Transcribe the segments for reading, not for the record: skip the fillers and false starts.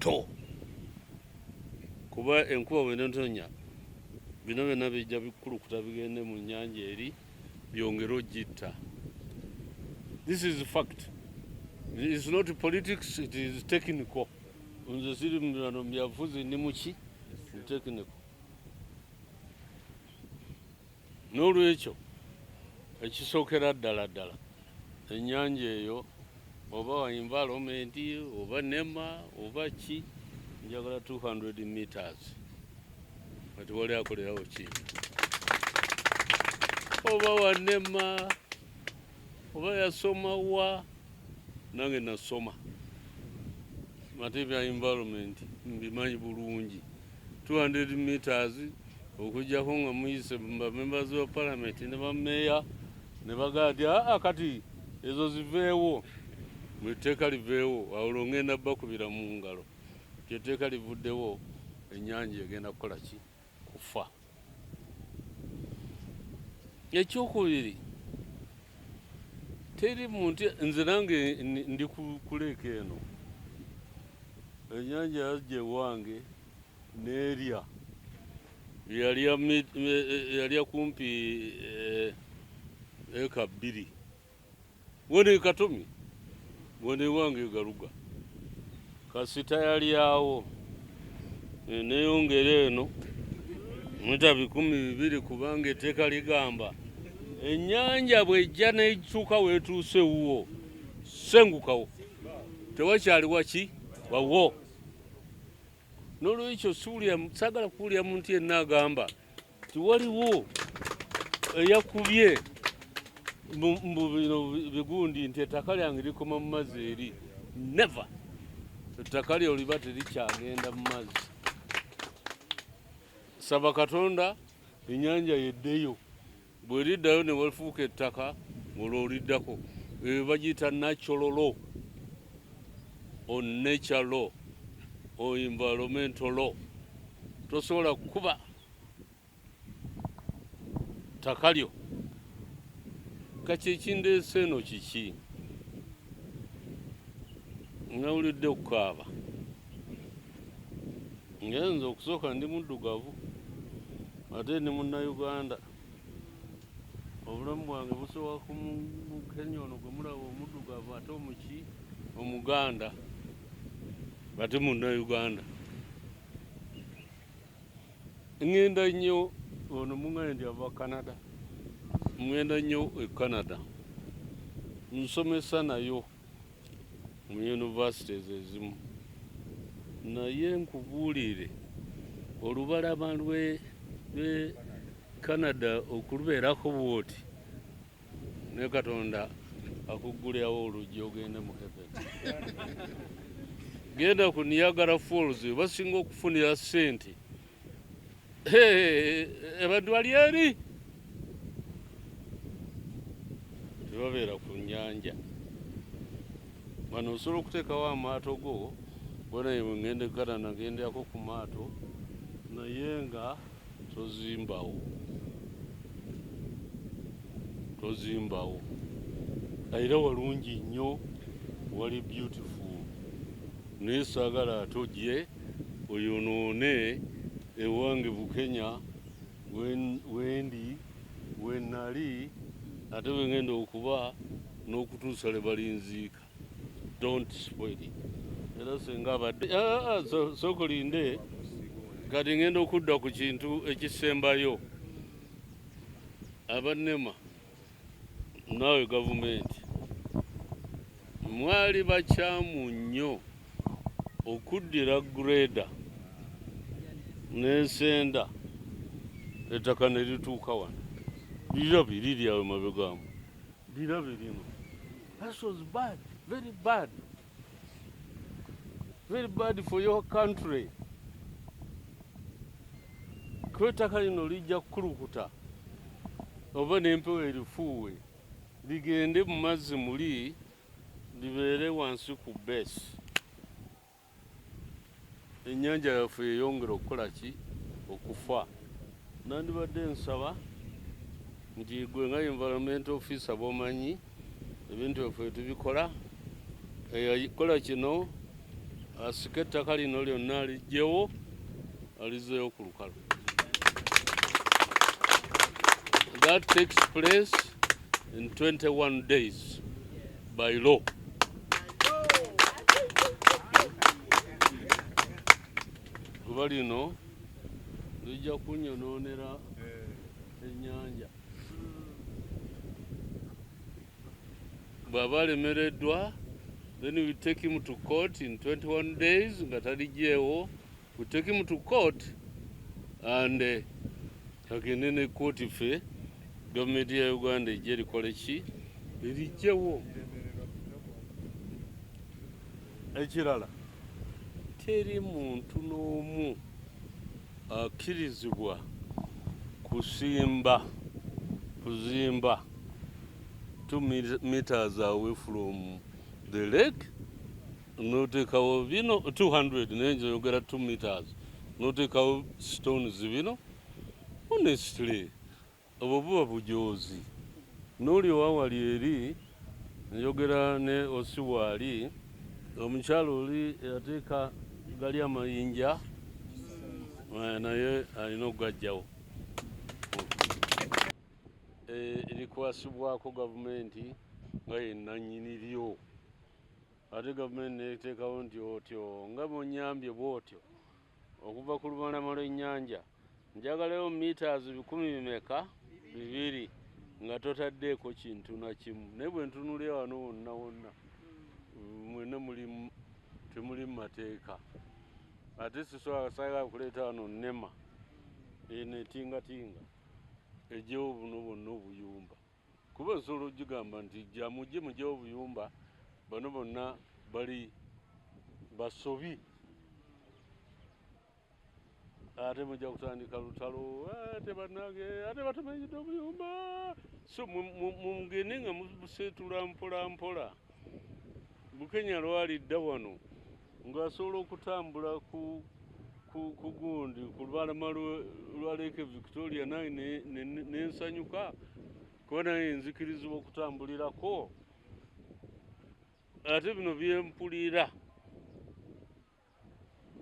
kito kuba enkuba bw'enetonya bino byonna bijja bikulukuta bigende mu nnyanja eri byongere ogitta. This is fact. It is not politics, it is technical. Nze siri mu byabufuzi ndi muki technical. N'olwekyo ekisookera ddala ennyanja eyo oba wa environment oba NEMA oba ki njagala 200 meters kati wali akolerawo ki oba wa NEMA oba yasoma wa nange nasoma ate bya environment mbimanyi bulungi. 200 meters okujjako nga muyise members of parliament ne bameeya ne bagadi kati ezo ziveewo mu tteeka liveewo awo ngenda bakubira mu ngalo etteeka livuddewo ennyanja egenda kukola ki kufa. Ekyokubiri teri muntu nze nange ndi kuleeka eno ennyanja yajja ewange n'erya yalya kumpi eka 2 wone katomi wone wange egaluga kasita yalyawo neyongera eno mita 200 kubanga etteeka ligamba ennyanja bw'ejja n'etuuka weetuuse wuwo sengukawo tewakyaliwa ki wawo. N'olwekyo saagala kuwulira muntu yenna agamba tiwaliwo eyakubye mu bino bigundi nti ettaka lyange likoma mu mazzi eri. Never. Ettaka lyo liba terikyagenda mu mazzi. Saba Katonda ennyanja yeddeyo bw'eriddayo ne wafuuka ettaka olwo oliddako. Bagiyita natural law or nature law or environmental law. Tosobola kukuba ttaka lyo. Kati ekindeese eno kiki? Nawulidde okukaaba. Ngenze okusooka ndi muddugavu ate ndi munnayuganda. Obulamu bwange busoboka ku Kenya ono gwe mulaba omuddugavu ate omuki omuganda ate munnayuganda. Ngenda nnyo ono muŋŋaye ndi ava Canada. Ngenda nnyo e Canada nsomesa nayo mu universities ezimu naye nkubuulire olubalama lwe Canada okulubeerako bwoti ne Katonda akuggulirawo oluggi ogende mu heaven. Genda ku Niagara Falls basinga okufunira ssente abantu bali eri tebabeera ku nnyanja. Wano osobola okuteekawo amaato go bonaye bwe ngenda e Canada ngendyako ku maato naye nga tozimbawo era walungi nnyo wali beautiful naye saagala ate ogye oyonoone ewange Bukenya wenali ate bwengenda okuba n'okutuusa le balinziika. Don't spoil it. Era singa abadde sokolinde kati ngenda okudda ku kintu ekisembayo. Aba NEMA naawe gavumenti mwali bakyamu nnyo okuddira greda n'ensenda ettaka ne lituuka wano. Lirabe liryawe mabegamu lirabe lino. That was bad, very bad. Very bad for your country. Kuba ettaka lino lijja kukulukuta oba n'empewo erifuuwe ligende mu mazzi muli libeere wansi ku base. Ennyanja yaffe yeyongera okukola ki? Okufa. Nandibadde nsaba nti gwe nga environmental officer bw'omanyi ebintu byaffe tubikola eyakola kino asika ettaka lino lyonna alijjewo alizeewo ku lukalu. That takes place in 21 days by law. Kuba lino lijja kunyonoonera ennyanja. Bw'aba alemereddwa, then we take him to court in 21 days nga talijjeewo. We take him to court and agende ne court ffe gavumenti ya Uganda ejje likole ki lirijjewo. Ekirala, teri muntu n'omu akkirizibwa kuzimba 2 meters away from the lake n'oteekawo bino 200 nenjogera 2 meters n'oteekawo stones bino. Honestly obwo buba bujoozi. N'oli owawali eri njogera ne Osiwaali, omukyalo oli yateeka gali amayinja naye alina okugaggyawo. Erikwasibwako gavumenti nga yennannyini lyo. Ate gavumenti neteekawo nti otyo nga bw'onnyambye bw'otyo okuva ku lubalama lw'ennyanja njagalayo meters 200 nga totaddeeko kintu na kimu. Naye bwe ntunulira wano wonna mwena temuli mu mateeka. Ate sisobola kuleeta wano nnema netingatinga ejjewo buno bonna obuyumba. Kuba nsobola okugigamba nti mujjewo obuyumba, bano bonna bali basobi. Ate mujja kutandika lutalo, ate bannange ate batumenyedde obuyumba. So mugende nga museetula mpola mpola. Bukenya lwalidda wano ng'asobola okutambula ku gundi ku lubalama lwa Lake Victoria naye nensanyuka kuba naye nzikirizibwa okutambulirako. Ate bino byempulira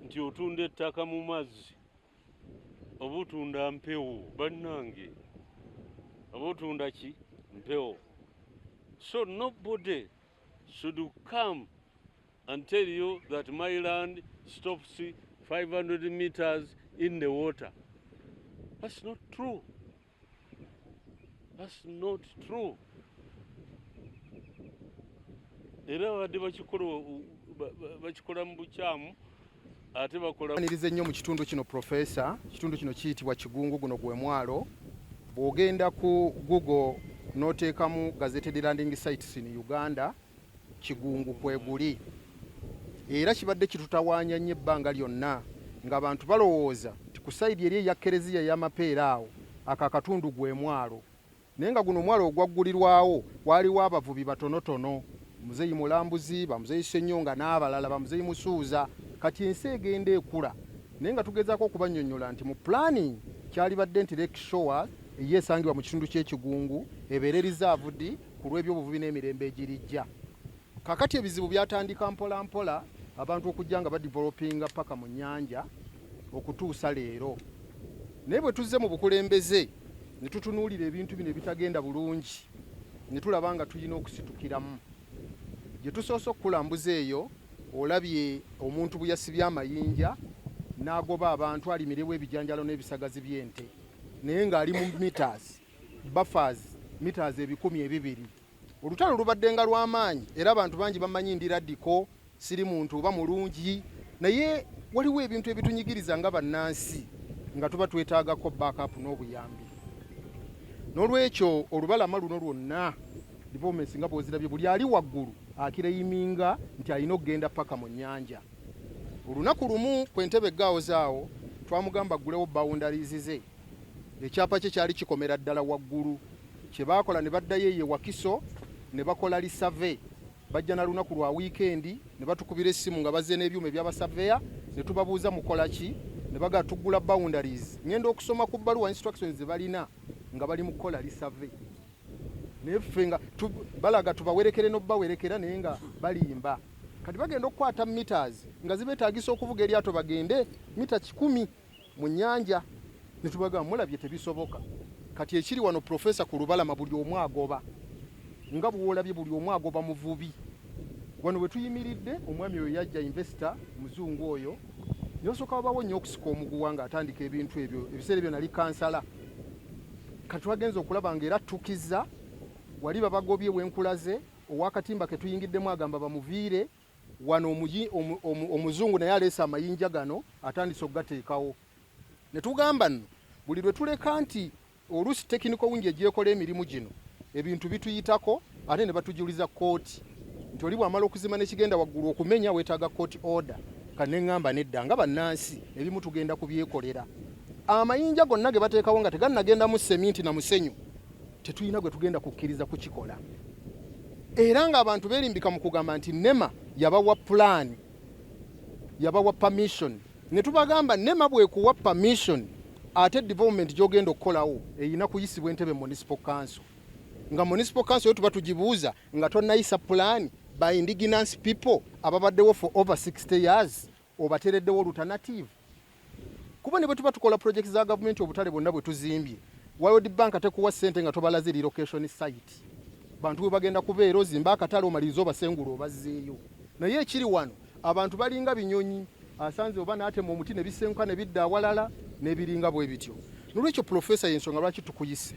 nti otunda ettaka mu mazzi oba otunda mpewo bannange, oba otunda ki mpewo. So nobody should come and tell you that my land stops 500 meters in the water. That's not true. That's not true. Era wadde bakikola mu bukyamu ate bakolaniriza nnyo mu kitundu kino Professor. Kitundu kino kiyitibwa Kigungu, guno gwe mwalo. Bw'ogenda ku Google n'oteekamu gazetted landing sites in Uganda, Kigungu kweguli. Era kibadde kitutawaanya nnyo ebbanga lyonna ng'abantu balowooza nti ku sayidi eri eya Kereziya y'amapeera awo akatundu gwe mwalo. Naye nga guno mwalo ogwaggulirwawo waliwo abavubi batonotono, Muzeeyi Mulambuzi, Bamuzeeyi Ssenyonga n'abalala, Bamuzeeyi Musuuza. Kati ensi egenda ekula, naye nga tugezaako okubannyonnyola nti mu planning kyalibadde nti Lake Shore eyeesangibwa mu kitundu ky'Ekigungu ebeere reserved ku lw'ebyobuvubi n'emirembe egirijja. Kakati ebizibu byatandika mpola mpola, abantu okujja nga badevelopinga paka mu nnyanja okutuusa leero. Naye bwe tuzze mu bukulembeze ne tutunuulira ebintu bino ebitagenda bulungi, ne tulaba nga tulina okusitukiramu. Gye tusoose okukulambuza eyo, olabye omuntu bwe yasibye amayinja n'agoba abantu alimirewo ebijanjalo n'ebisagazi by'ente, naye ng'ali mu meters buffers meters 200. Olutalo lubadde nga lw'amaanyi era abantu bangi bamanyi ndira ddiko, siri muntu oba mulungi, naye waliwo ebintu ebitunyigiriza nga bannansi nga tuba twetaagako backup n'obuyambi. N'olwekyo olubalama luno lwonna developments nga bw'ozirabye buli ali waggulu akireyiminga nti alina okugenda paka mu nnyanja. Olunaku lumu ku Entebbe Girls awo twamugamba aggulewo boundaries ze. Ekyapa kye kyali kikomera ddala waggulu. Kye baakola ne baddayo eyo Wakiso ne bakola lisave. Bajja na lunaku lwa weekend ne batukubira essimu nga bazze n'ebyuma ebyabasaveya ne tubabuuza mukola ki, ne baga tuggula boundaries. Ngenda okusoma ku bbaluwa instructions ze balina nga bali mu kukola lisave. Naye ffe nga balaga tubawerekere n'obbawerekera naye nga balimba. kati bagenda okukwata meters nga zibeetaagisa okuvuga eryato bagende mita 10 mu nnyanja ne tubagamba mulabye tebisoboka kati ekiri wano profesa ku lubalama buli omu agoba nga bwolabye buli omu agoba muvubi wano bwe tuyimiridde omwami oyo yajja investor muzungu oyo yosooka wabawo nnyo okusika omuguwa ng'atandika ebintu ebyo ebiseera ebyo nali kansala kati twagenza okulaba ng'era ttukiza wali babagobye wenkulaze owakatimba ke tuyingiddemu agamba bamuviire wano omuzungu naye aleese amayinja gano atandise okugateekawo ne tugamba nno buli lwe tuleka nti oluusi tekiniko wingi egyekola emirimu gino ebintu bituyitako ate ne batujuliza kooti nti oli bw'amala okuzima n'ekigenda waggulu okumenya weetaaga kooti order kaneŋŋamba nedda nga bannansi ebimu tugenda kubyekolera amayinja gonna ge bateekawo nga tegannagendamu seminti na musenyu tetulina gwe tugenda kukkiriza kukikola era ng'abantu beerimbika mu kugamba nti nema yabawa plan yabawa permission ne tubagamba nema bwekuwa permission ate development gy'ogenda okukolawo eyina kuyisibwa entebe municipal council nga municipal council yo tuba tugibuuza nga tonnayisa plan by indigenous people ababaddewo for over 60 years obatereddewo alternative kuba ne bwe tuba tukola project za government obutale bwonna bwe tuzimbye World Bank tekuwa ssente nga tobalaze relocation site bantu bwe bagenda kubeera ozimba akatale omaliriza obasengula obazzeeyo naye ekiri wano abantu balinga binyonyi asanze oba n'atema omuti ne bisenguka ne bidda awalala n'ebiringa bwe bityo nolwekyo profesa y'ensonga lwaki tukuyise